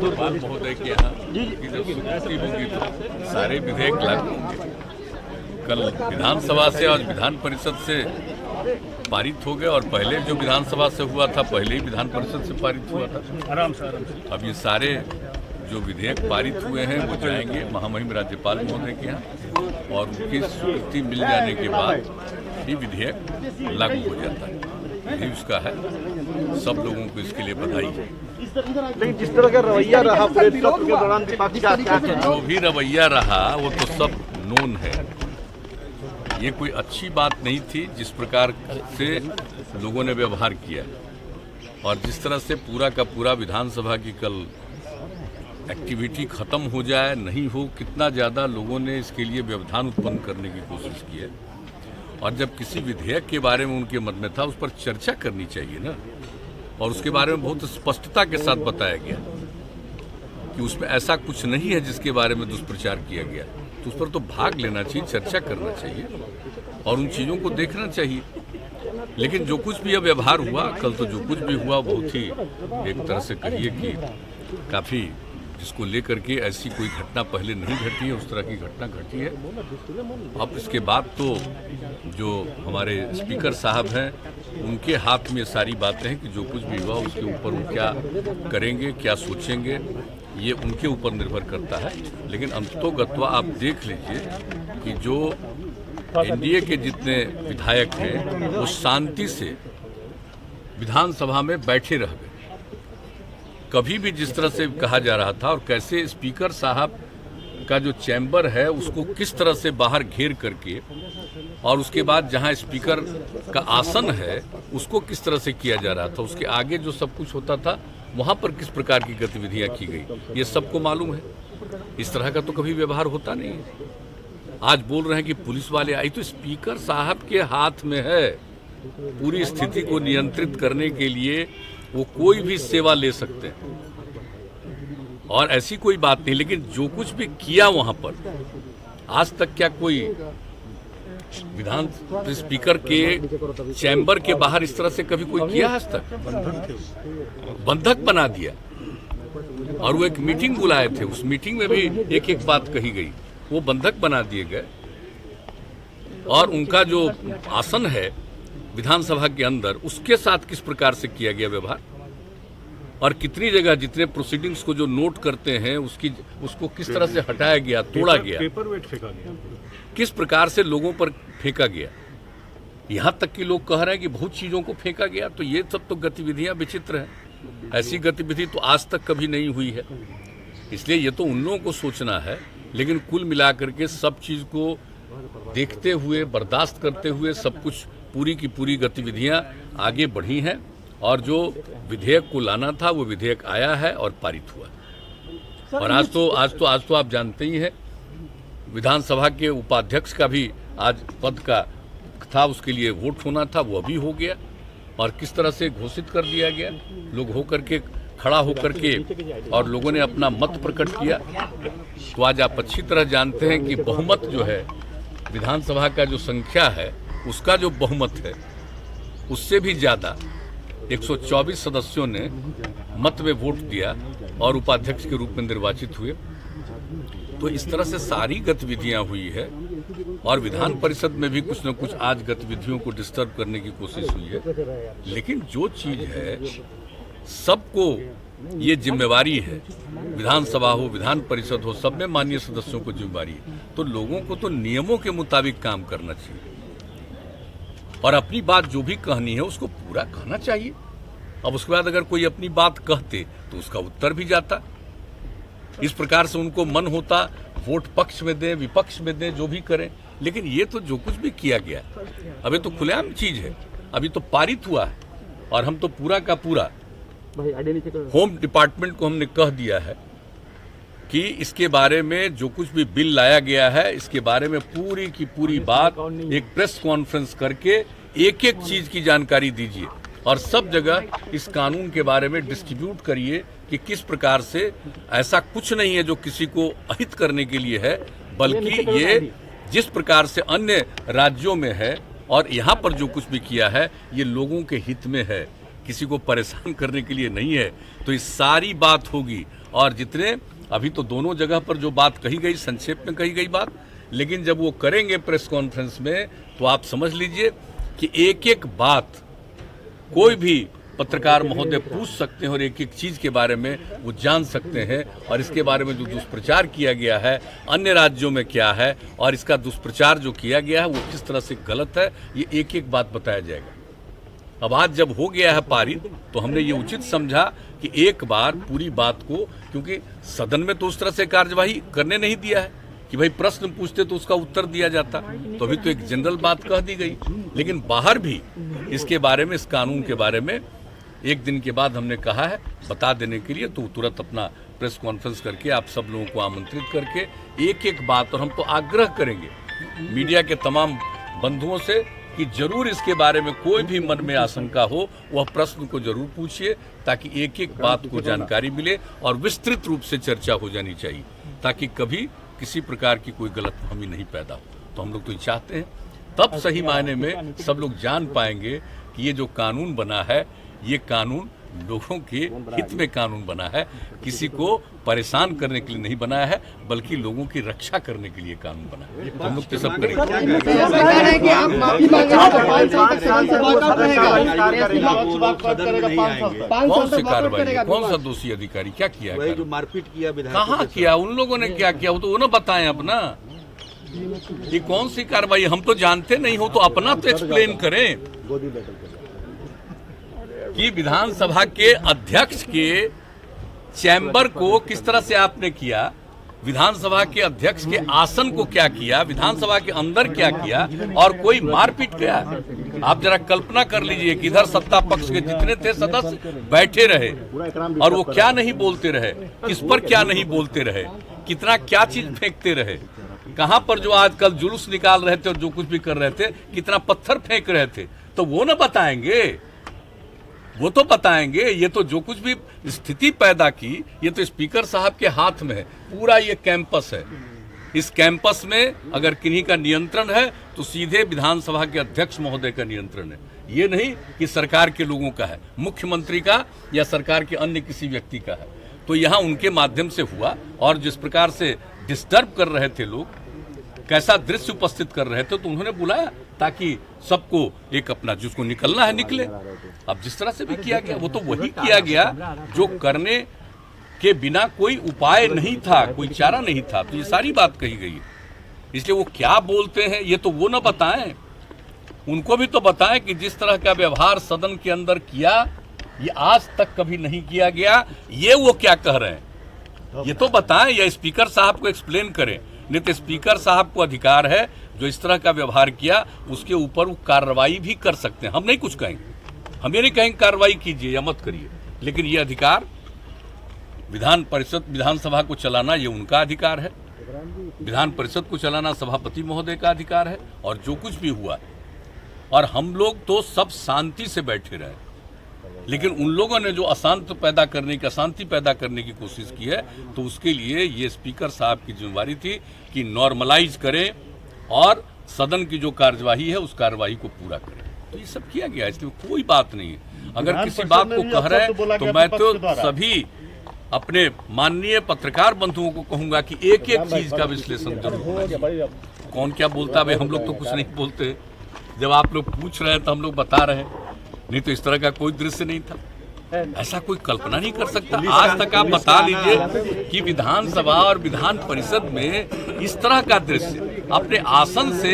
राज्यपाल महोदय के यहाँ की जब स्वीकृति होगी तो सारे विधेयक लागू होंगे। कल विधानसभा से और विधान परिषद से पारित हो गए और पहले जो विधानसभा से हुआ था पहले ही विधान परिषद से पारित हुआ था। आराम से अब ये सारे जो विधेयक पारित हुए हैं वो जाएंगे महामहिम राज्यपाल महोदय के यहाँ और उनकी स्वीकृति मिल जाने के बाद ये विधेयक लागू हो जाता है। यही उसका है। सब लोगों को इसके लिए बधाई है। लेकिन जिस तरह का रवैया रहा पूरे सत्र के दौरान विपक्ष का क्या जो भी रवैया रहा वो तो सब नोन है। ये कोई अच्छी बात नहीं थी जिस प्रकार से लोगों ने व्यवहार किया और जिस तरह से पूरा का पूरा विधानसभा की कल एक्टिविटी खत्म हो जाए नहीं हो, कितना ज़्यादा लोगों ने इसके लिए व्यवधान उत्पन्न करने की कोशिश की है। और जब किसी विधेयक के बारे में उनके मन में था उस पर चर्चा करनी चाहिए ना, और उसके बारे में बहुत स्पष्टता के साथ बताया गया कि उसमें ऐसा कुछ नहीं है जिसके बारे में दुष्प्रचार किया गया, तो उस पर तो भाग लेना चाहिए, चर्चा करना चाहिए और उन चीज़ों को देखना चाहिए। लेकिन जो कुछ भी अब व्यवहार हुआ कल, तो जो कुछ भी हुआ बहुत ही एक तरह से कहिए कि काफ़ी, जिसको लेकर के ऐसी कोई घटना पहले नहीं घटी है, उस तरह की घटना घटी है। अब इसके बाद तो जो हमारे स्पीकर साहब हैं उनके हाथ में सारी बातें हैं कि जो कुछ भी हुआ उसके ऊपर वो क्या करेंगे, क्या सोचेंगे, ये उनके ऊपर निर्भर करता है। लेकिन अंततोगत्वा आप देख लीजिए कि जो एनडीए के जितने विधायक हैं वो शांति से विधानसभा में बैठे रह गए। कभी भी जिस तरह से कहा जा रहा था और कैसे स्पीकर साहब का जो चैम्बर है उसको किस तरह से बाहर घेर करके और उसके बाद जहां स्पीकर का आसन है उसको किस तरह से किया जा रहा था, उसके आगे जो सब कुछ होता था वहां पर किस प्रकार की गतिविधियां की गई, ये सबको मालूम है। इस तरह का तो कभी व्यवहार होता नहीं है। आज बोल रहे हैं कि पुलिस वाले आई, तो स्पीकर साहब के हाथ में है पूरी स्थिति को नियंत्रित करने के लिए, वो कोई भी सेवा ले सकते हैं और ऐसी कोई बात नहीं। लेकिन जो कुछ भी किया वहां पर, आज तक क्या कोई विधान स्पीकर के चैम्बर के बाहर इस तरह से कभी कोई किया? आज तक बंधक बना दिया और वो एक मीटिंग बुलाए थे, उस मीटिंग में भी एक एक बात कही गई, वो बंधक बना दिए गए। और उनका जो आसन है विधानसभा के अंदर, उसके साथ किस प्रकार से किया गया व्यवहार और कितनी जगह जितने प्रोसीडिंग्स को जो नोट करते हैं उसको किस तरह से हटाया गया, तोड़ा गया, पेपर वेट फेंका गया, किस प्रकार से लोगों पर फेंका गया। यहाँ तक कि लोग कह रहे हैं कि बहुत चीज़ों को फेंका गया। तो ये सब तो गतिविधियाँ विचित्र हैं। ऐसी गतिविधि तो आज तक कभी नहीं हुई है। इसलिए ये तो उन लोगों को सोचना है। लेकिन कुल मिलाकर के सब चीज़ को देखते हुए, बर्दाश्त करते हुए सब कुछ पूरी की पूरी गतिविधियां आगे बढ़ी हैं और जो विधेयक को लाना था वो विधेयक आया है और पारित हुआ। और आज तो आप जानते ही हैं विधानसभा के उपाध्यक्ष का भी आज पद का था, उसके लिए वोट होना था, वो अभी हो गया और किस तरह से घोषित कर दिया गया। लोग होकर के खड़ा होकर के और लोगों ने अपना मत प्रकट किया। तो आज आप अच्छी तरह जानते हैं कि बहुमत जो है विधानसभा का जो संख्या है उसका जो बहुमत है उससे भी ज़्यादा 124 सदस्यों ने मत में वोट दिया और उपाध्यक्ष के रूप में निर्वाचित हुए। तो इस तरह से सारी गतिविधियां हुई है और विधान परिषद में भी कुछ न कुछ आज गतिविधियों को डिस्टर्ब करने की कोशिश हुई है। लेकिन जो चीज़ है सबको ये जिम्मेवारी है, विधानसभा हो, विधान परिषद हो, सब में माननीय सदस्यों को जिम्मेवारी है। तो लोगों को तो नियमों के मुताबिक काम करना चाहिए और अपनी बात जो भी कहनी है उसको पूरा कहना चाहिए। अब उसके बाद अगर कोई अपनी बात कहते तो उसका उत्तर भी जाता। इस प्रकार से उनको मन होता वोट पक्ष में दें, विपक्ष में दें, जो भी करें। लेकिन ये तो जो कुछ भी किया गया अभी तो खुलेआम चीज है, अभी तो पारित हुआ है और हम तो पूरा का पूरा होम डिपार्टमेंट को हमने कह दिया है कि इसके बारे में जो कुछ भी बिल लाया गया है इसके बारे में पूरी की पूरी बात एक प्रेस कॉन्फ्रेंस करके एक एक चीज की जानकारी दीजिए और सब जगह इस कानून के बारे में डिस्ट्रीब्यूट करिए कि किस प्रकार से ऐसा कुछ नहीं है जो किसी को अहित करने के लिए है, बल्कि ये जिस प्रकार से अन्य राज्यों में है और यहाँ पर जो कुछ भी किया है ये लोगों के हित में है, किसी को परेशान करने के लिए नहीं है। तो ये सारी बात होगी और जितने अभी तो दोनों जगह पर जो बात कही गई संक्षेप में कही गई बात, लेकिन जब वो करेंगे प्रेस कॉन्फ्रेंस में तो आप समझ लीजिए कि एक एक बात कोई भी पत्रकार महोदय पूछ सकते हैं और एक एक चीज के बारे में वो जान सकते हैं। और इसके बारे में जो दुष्प्रचार किया गया है अन्य राज्यों में क्या है और इसका दुष्प्रचार जो किया गया है वो किस तरह से गलत है, ये एक एक बात बताया जाएगा। अब आज जब हो गया है पारित तो हमने ये उचित समझा कि एक बार पूरी बात को, क्योंकि सदन में तो उस तरह से कार्यवाही करने नहीं दिया है कि भाई प्रश्न पूछते तो उसका उत्तर दिया जाता, तो अभी तो एक जनरल बात कह दी गई। लेकिन बाहर भी इसके बारे में, इस कानून के बारे में एक दिन के बाद हमने कहा है बता देने के लिए, तो तुरंत अपना प्रेस कॉन्फ्रेंस करके आप सब लोगों को आमंत्रित करके एक एक बात, और हम तो आग्रह करेंगे मीडिया के तमाम बंधुओं से कि जरूर इसके बारे में कोई भी मन में आशंका हो वह प्रश्न को जरूर पूछिए, ताकि एक एक बात को जानकारी मिले और विस्तृत रूप से चर्चा हो जानी चाहिए, ताकि कभी किसी प्रकार की कोई गलतफहमी नहीं पैदा हो। तो हम लोग तो ये चाहते हैं, तब सही मायने में सब लोग जान पाएंगे कि ये जो कानून बना है ये कानून लोगों के हित में कानून बना है, किसी को परेशान करने के लिए नहीं बनाया है, बल्कि लोगों की रक्षा करने के लिए कानून बना है। तो हम लोग तो सब करेंगे। कौन सी कार्रवाई, कौन सा दोषी अधिकारी, क्या किया, जो मारपीट किया, कहाँ किया, उन लोगों ने क्या किया वो तो वो ना बताएं अपना। ये कौन सी कार्रवाई, हम तो जानते नहीं हो तो अपना तो एक्सप्लेन करें कि विधानसभा के अध्यक्ष के चैम्बर को किस तरह से आपने किया, विधानसभा के अध्यक्ष के आसन को क्या किया, विधानसभा के अंदर क्या किया, और कोई मारपीट किया। आप जरा कल्पना कर लीजिए कि इधर सत्ता पक्ष के जितने थे सदस्य बैठे रहे और वो क्या नहीं बोलते रहे, किस पर क्या नहीं बोलते रहे, कितना क्या चीज फेंकते रहे, कहां पर जो आजकल जुलूस निकाल रहे थे और जो कुछ भी कर रहे थे, कितना पत्थर फेंक रहे थे, तो वो ना बताएंगे, वो तो बताएंगे। ये तो जो कुछ भी स्थिति पैदा की, ये तो स्पीकर साहब के हाथ में है। पूरा ये कैंपस है, इस कैंपस में अगर किन्हीं का नियंत्रण है तो सीधे विधानसभा के अध्यक्ष महोदय का नियंत्रण है, ये नहीं कि सरकार के लोगों का है, मुख्यमंत्री का या सरकार के अन्य किसी व्यक्ति का है। तो यहाँ उनके माध्यम से हुआ, और जिस प्रकार से डिस्टर्ब कर रहे थे लोग, कैसा दृश्य उपस्थित कर रहे थे, तो उन्होंने बुलाया ताकि सबको एक अपना जिसको निकलना है निकले। अब जिस तरह से भी किया गया वो तो वही किया गया जो करने के बिना कोई उपाय नहीं था, कोई चारा नहीं था। तो ये सारी बात कही गई है, इसलिए वो क्या बोलते हैं ये तो वो ना बताएं, उनको भी तो बताएं कि जिस तरह का व्यवहार सदन के अंदर किया ये आज तक कभी नहीं किया गया, ये वो क्या कह रहे हैं ये तो बताएं, या स्पीकर साहब को एक्सप्लेन करें। नहीं तो स्पीकर साहब को अधिकार है जो इस तरह का व्यवहार किया उसके ऊपर वो कार्रवाई भी कर सकते हैं। हम नहीं कुछ कहेंगे, हम ये नहीं कहेंगे कार्रवाई कीजिए या मत करिए, लेकिन ये अधिकार विधान परिषद, विधानसभा को चलाना ये उनका अधिकार है, विधान परिषद को चलाना सभापति महोदय का अधिकार है। और जो कुछ भी हुआ, और हम लोग तो सब शांति से बैठे रहे, लेकिन उन लोगों ने जो अशांति पैदा करने की कोशिश की है, तो उसके लिए ये स्पीकर साहब की जिम्मेवारी थी कि नॉर्मलाइज करें और सदन की जो कार्यवाही है उस कार्यवाही को पूरा करें। तो ये सब किया गया, इसलिए कोई बात नहीं है। अगर किसी बात को कह रहे हैं तो मैं तो सभी अपने माननीय पत्रकार बंधुओं को कहूंगा कि एक एक चीज का विश्लेषण जरूर होना चाहिए। कौन क्या बोलता है, हम लोग तो कुछ नहीं बोलते, जब आप लोग पूछ रहे हैं तो हम लोग बता रहे हैं, नहीं तो इस तरह का कोई दृश्य नहीं था, ऐसा कोई कल्पना नहीं कर सकता। आज तक आप बता लीजिए कि विधानसभा और विधान परिषद में इस तरह का दृश्य, अपने आसन से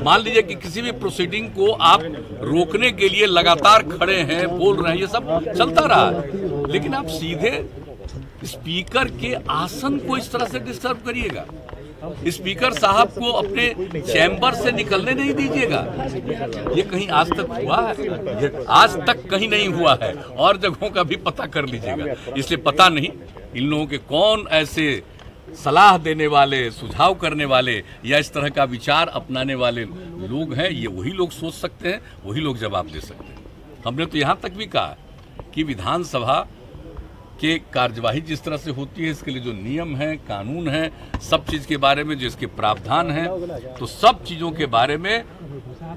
मान लीजिए कि किसी भी प्रोसीडिंग को आप रोकने के लिए लगातार खड़े हैं, बोल रहे हैं, ये सब चलता रहा है, लेकिन आप सीधे स्पीकर के आसन को इस तरह से डिस्टर्ब करिएगा, स्पीकर साहब को अपने चैम्बर से निकलने नहीं दीजिएगा। ये कहीं आज तक हुआ है? ये आज तक कहीं नहीं हुआ है, और जगहों का भी पता कर लीजिएगा। इसलिए पता नहीं इन लोगों के कौन ऐसे सलाह देने वाले, सुझाव करने वाले या इस तरह का विचार अपनाने वाले लोग हैं। ये वही लोग सोच सकते हैं, वही लोग जवाब दे सकते हैं। हमने तो यहाँ तक भी कहा कि विधानसभा कि कार्यवाही जिस तरह से होती है इसके लिए जो नियम है, कानून है, सब चीज़ के बारे में जो इसके प्रावधान हैं, तो सब चीज़ों के बारे में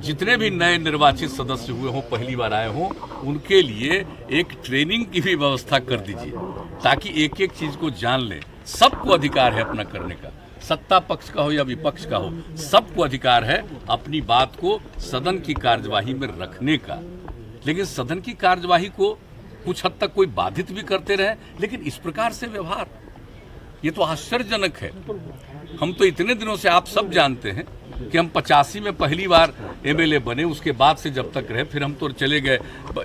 जितने भी नए निर्वाचित सदस्य हुए हों, पहली बार आए हों, उनके लिए एक ट्रेनिंग की भी व्यवस्था कर दीजिए, ताकि एक एक चीज को जान लें। सबको अधिकार है अपना करने का, सत्ता पक्ष का हो या विपक्ष का हो, सबको अधिकार है अपनी बात को सदन की कार्यवाही में रखने का। लेकिन सदन की कार्यवाही को कुछ हद तक कोई बाधित भी करते रहे, लेकिन इस प्रकार से व्यवहार, ये तो आश्चर्यजनक है। हम तो इतने दिनों से, आप सब जानते हैं कि हम 85 में पहली बार एमएलए बने, उसके बाद से जब तक रहे, फिर हम तो चले गए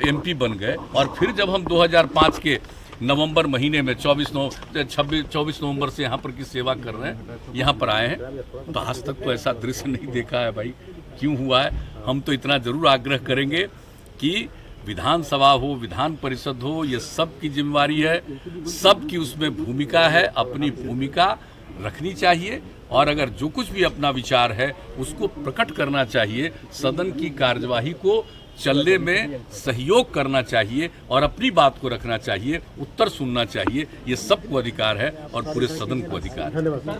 एमपी बन गए, और फिर जब हम 2005 के नवंबर महीने में 24 नवंबर से यहाँ पर की सेवा कर रहे हैं, यहाँ पर आए हैं, तो आज तक तो ऐसा दृश्य नहीं देखा है भाई। क्यों हुआ है? हम तो इतना जरूर आग्रह करेंगे कि विधानसभा हो, विधान परिषद हो, ये सब की जिम्मेवारी है, सबकी उसमें भूमिका है, अपनी भूमिका रखनी चाहिए, और अगर जो कुछ भी अपना विचार है उसको प्रकट करना चाहिए, सदन की कार्यवाही को चलने में सहयोग करना चाहिए और अपनी बात को रखना चाहिए, उत्तर सुनना चाहिए। ये सबको अधिकार है और पूरे सदन को अधिकार है,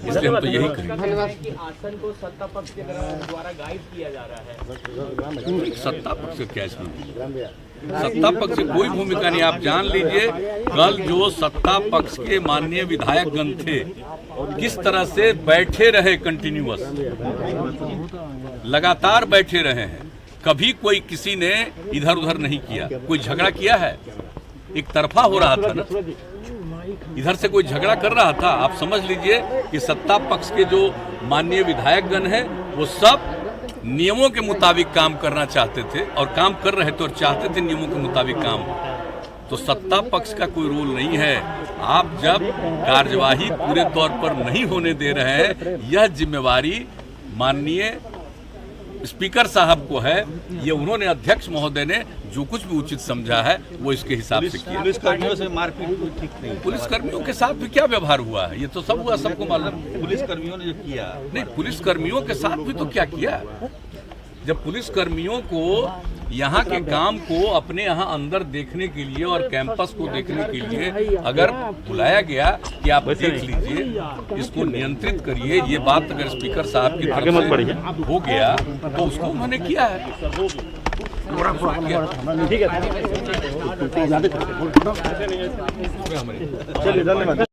इसलिए हम तो यही कहेंगे कि आसन को सत्ता पक्ष के द्वारा गाइड किया जा रहा है। सत्ता पक्ष से क्या इसमें? सत्ता पक्ष से कोई भूमिका नहीं। आप जान लीजिए, कल जो सत्ता पक्ष के माननीय विधायकगण थे, किस तरह से बैठे रहे, कंटिन्यूअस लगातार बैठे रहे हैं, कभी कोई किसी ने इधर उधर नहीं किया। कोई झगड़ा किया है? एक तरफा हो रहा था ना, इधर से कोई झगड़ा कर रहा था। आप समझ लीजिए कि सत्ता पक्ष के जो माननीय विधायकगण हैं, वो सब नियमों के मुताबिक काम करना चाहते थे और काम कर रहे थे और चाहते थे नियमों के मुताबिक काम। तो सत्ता पक्ष का कोई रोल नहीं है। आप जब कार्यवाही पूरे तौर पर नहीं होने दे रहे हैं, यह जिम्मेवारी माननीय स्पीकर साहब को है। ये उन्होंने, अध्यक्ष महोदय ने जो कुछ भी उचित समझा है वो इसके हिसाब से किया। पुलिसकर्मियों से मारपीट ठीक नहीं, पुलिसकर्मियों के साथ भी क्या व्यवहार हुआ है, ये तो सब हुआ, सबको मालूम। पुलिसकर्मियों ने जो किया, नहीं, पुलिसकर्मियों के साथ भी तो क्या किया। जब पुलिसकर्मियों को यहाँ के काम को अपने यहाँ अंदर देखने के लिए और कैंपस को देखने के लिए अगर बुलाया गया कि आप देख लीजिए, इसको नियंत्रित करिए, ये बात अगर स्पीकर साहब की तरफ से हो गया तो उसको उन्होंने किया है। ठीक है, चलिए, धन्यवाद।